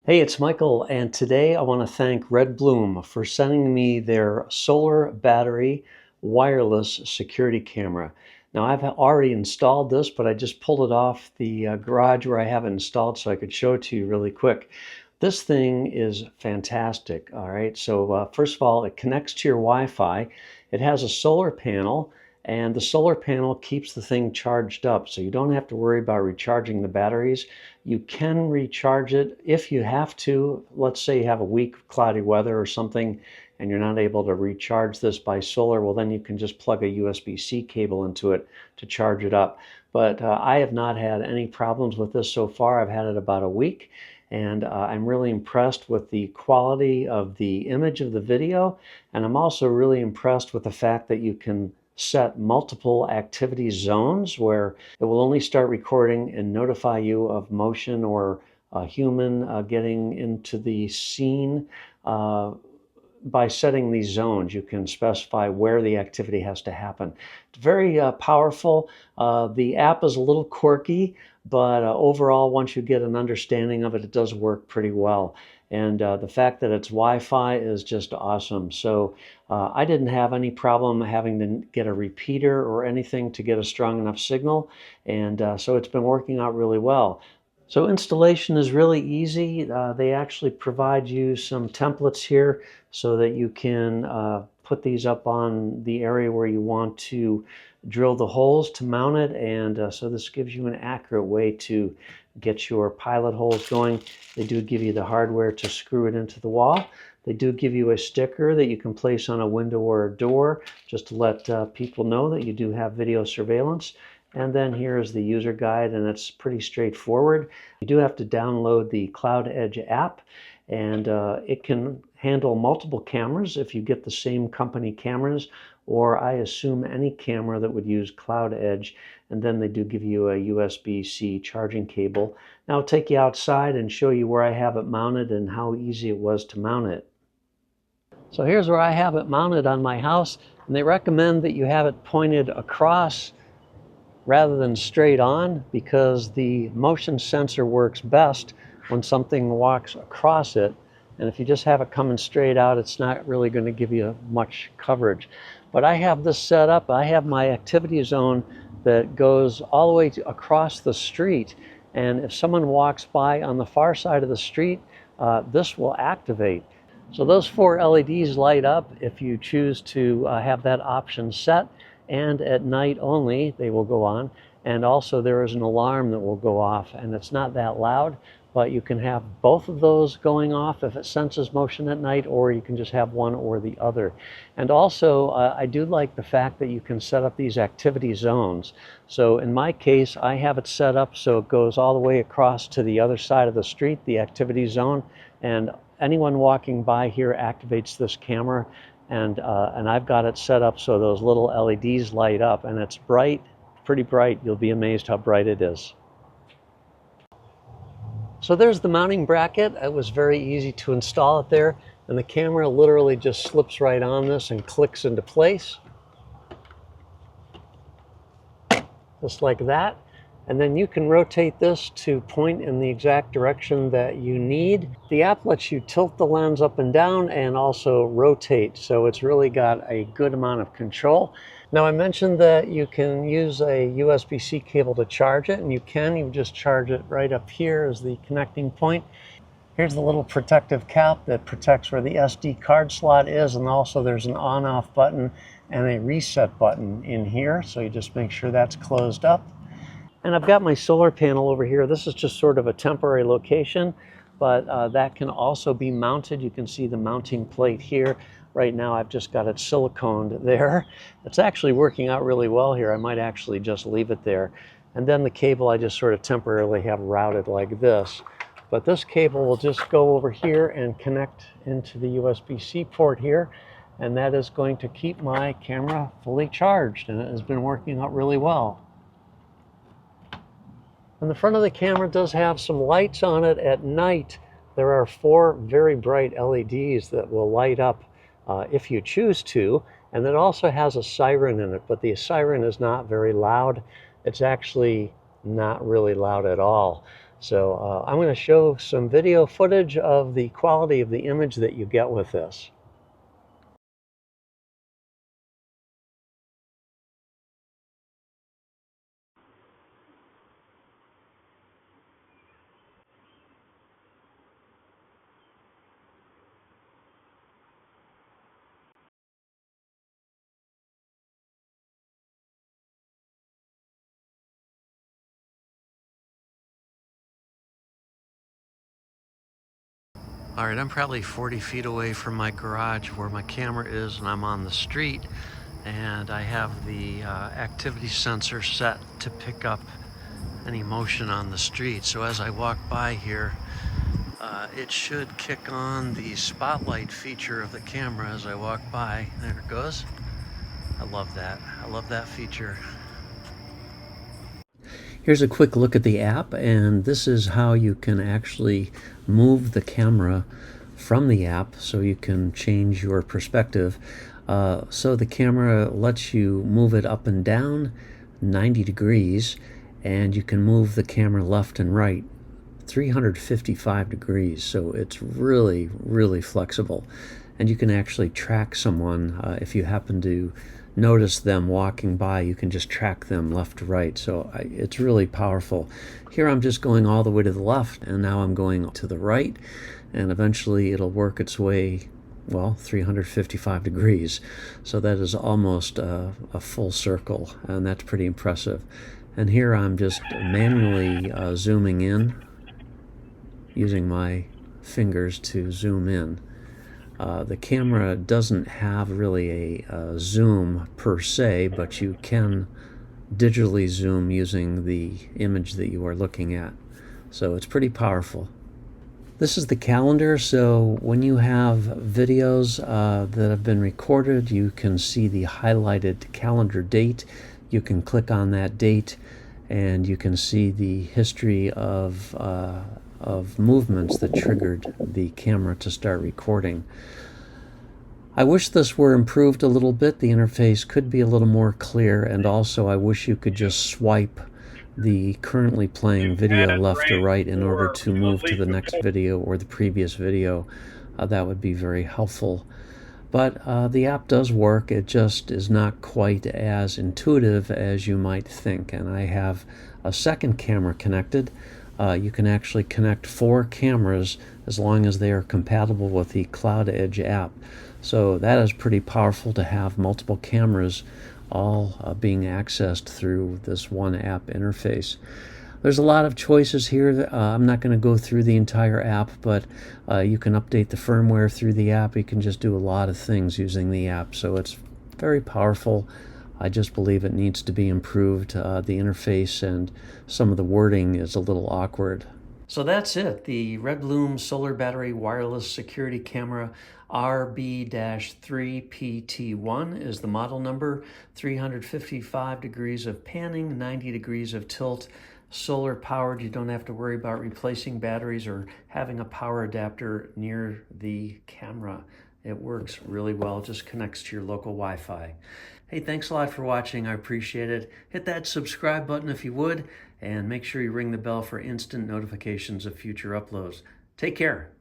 Hey, it's Michael, and today I want to thank Rebluum for sending me their solar battery wireless security camera. Now, I've already installed this, but I just pulled it off the garage where I have it installed so I could show it to you really quick. This thing is fantastic, all right? So first of all, it connects to your Wi-Fi. It has a solar panel, and the solar panel keeps the thing charged up, so you don't have to worry about recharging the batteries. You can recharge it if you have to. Let's say you have a week of cloudy weather or something and you're not able to recharge this by solar, well then you can just plug a USB-C cable into it to charge it up. But I have not had any problems with this so far. I've had it about a week, and I'm really impressed with the quality of the image of the video, and I'm also really impressed with the fact that you can set multiple activity zones where it will only start recording and notify you of motion or a human getting into the scene. By setting these zones, you can specify where the activity has to happen. It's very powerful. The app is a little quirky, but overall, once you get an understanding of it, it does work pretty well. And the fact that it's Wi-Fi is just awesome. So I didn't have any problem having to get a repeater or anything to get a strong enough signal. And so it's been working out really well. So installation is really easy. They actually provide you some templates here so that you can put these up on the area where you want to drill the holes to mount it. And so this gives you an accurate way to get your pilot holes going. They do give you the hardware to screw it into the wall. They do give you a sticker that you can place on a window or a door just to let people know that you do have video surveillance. And then here is the user guide, and it's pretty straightforward. You do have to download the Cloudedge app, and it can handle multiple cameras if you get the same company cameras, or I assume any camera that would use Cloudedge. And then they do give you a USB-C charging cable. Now I'll take you outside and show you where I have it mounted and how easy it was to mount it. So here's where I have it mounted on my house, and they recommend that you have it pointed across rather than straight on, because the motion sensor works best when something walks across it. And if you just have it coming straight out, it's not really going to give you much coverage. But I have this set up. I have my activity zone that goes all the way across the street. And if someone walks by on the far side of the street, this will activate. So those 4 LEDs light up if you choose to have that option set. And at night only they will go on, and also there is an alarm that will go off, and it's not that loud, but you can have both of those going off if it senses motion at night, or you can just have one or the other. And also I do like the fact that you can set up these activity zones. So in my case, I have it set up so it goes all the way across to the other side of the street, the activity zone, and anyone walking by here activates this camera. And I've got it set up so those little LEDs light up, and it's bright, pretty bright. You'll be amazed how bright it is. So there's the mounting bracket. It was very easy to install it there, and the camera literally just slips right on this and clicks into place. Just like that. And then you can rotate this to point in the exact direction that you need. The app lets you tilt the lens up and down and also rotate, so it's really got a good amount of control. Now I mentioned that you can use a USB-C cable to charge it, and you just charge it right up here as the connecting point. Here's the little protective cap that protects where the SD card slot is, and also there's an on-off button and a reset button in here, so you just make sure that's closed up. And I've got my solar panel over here. This is just sort of a temporary location, but that can also be mounted. You can see the mounting plate here. Right now I've just got it siliconed there. It's actually working out really well here. I might actually just leave it there. And then the cable I just sort of temporarily have routed like this. But this cable will just go over here and connect into the USB-C port here. And that is going to keep my camera fully charged, and it has been working out really well. And the front of the camera does have some lights on it at night. There are 4 very bright LEDs that will light up if you choose to, and it also has a siren in it, but the siren is not very loud. It's actually not really loud at all. So I'm going to show some video footage of the quality of the image that you get with this. All right, I'm probably 40 feet away from my garage where my camera is, and I'm on the street, and I have the activity sensor set to pick up any motion on the street. So as I walk by here, it should kick on the spotlight feature of the camera as I walk by. There it goes. I love that. I love that feature. Here's a quick look at the app, and this is how you can actually move the camera from the app so you can change your perspective. So the camera lets you move it up and down 90 degrees, and you can move the camera left and right 355 degrees. So it's really, really flexible. And you can actually track someone if you happen to notice them walking by. You can just track them left to right. So it's really powerful. Here I'm just going all the way to the left, and now I'm going to the right, and eventually it'll work its way, well, 355 degrees. So that is almost a full circle, and that's pretty impressive. And here I'm just manually zooming in, using my fingers to zoom in. The camera doesn't have really a zoom per se, but you can digitally zoom using the image that you are looking at. So it's pretty powerful. This is the calendar, so when you have videos that have been recorded, you can see the highlighted calendar date. You can click on that date, and you can see the history of movements that triggered the camera to start recording. I wish this were improved a little bit. The interface could be a little more clear, and also I wish you could just swipe the currently playing video left or right in order to move to the next video or the previous video. That would be very helpful. But the app does work. It just is not quite as intuitive as you might think. And I have a second camera connected. You can actually connect 4 cameras as long as they are compatible with the Cloudedge app. So that is pretty powerful to have multiple cameras all being accessed through this one app interface. There's a lot of choices here. I'm not going to go through the entire app, but you can update the firmware through the app. You can just do a lot of things using the app, so it's very powerful. I just believe it needs to be improved. The interface and some of the wording is a little awkward. So that's it. The Rebluum solar battery wireless security camera RB-3PT-1 is the model number. 355 degrees of panning, 90 degrees of tilt. Solar powered. You don't have to worry about replacing batteries or having a power adapter near the camera. It works really well. Just connects to your local Wi-Fi. Hey, thanks a lot for watching. I appreciate it. Hit that subscribe button if you would, and make sure you ring the bell for instant notifications of future uploads. Take care.